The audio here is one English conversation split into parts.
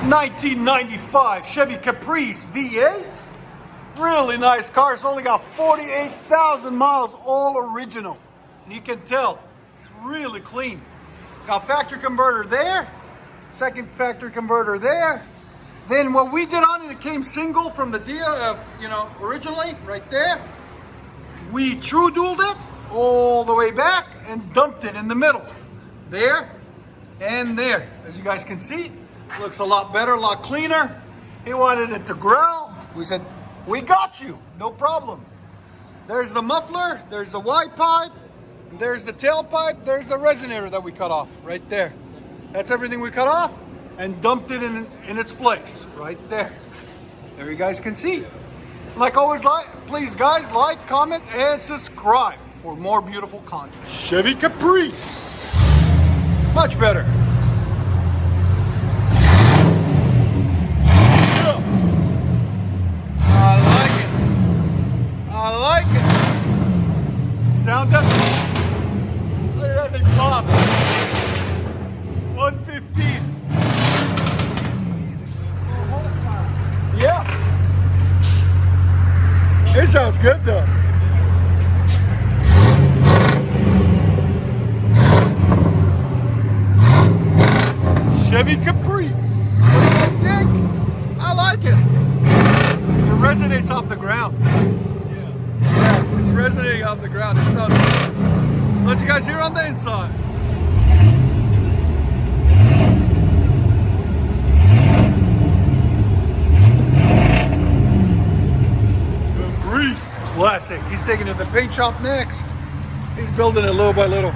1995 Chevy Caprice V8. Really nice car. It's only got 48,000 miles, all original. And you can tell it's really clean. Got factory converter there, second factory converter there. Then what we did on it came single from the deal of, originally right there. We true dualed it all the way back and dumped it in the middle. There and there. As you guys can see, looks a lot better, a lot cleaner. He wanted it to growl. We said, we got you, no problem. There's the muffler, there's the wide pipe, there's the tailpipe, there's the resonator that we cut off right there. That's everything we cut off and dumped it in its place right there. There you guys can see. Like always, please guys, like, comment, and subscribe for more beautiful content. Chevy Caprice, much better. I like it. Sound decibel. Look at that thing pop. 115. Yeah. It sounds good though. Chevy Caprice. What do you guys think? I like it. It resonates off the ground. Yeah, it's resonating off the ground. It sounds good. Let you guys hear on the inside. Caprice, classic. He's taking it to the paint shop next. He's building it little by little.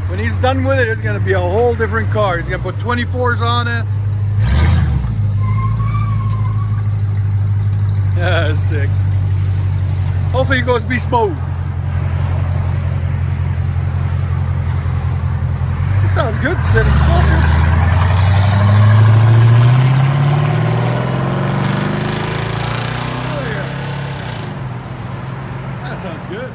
When he's done with it, it's going to be a whole different car. He's going to put 24s on it. Yeah, that's sick. Hopefully it goes beast mode. It sounds good sitting still. Oh yeah. That sounds good.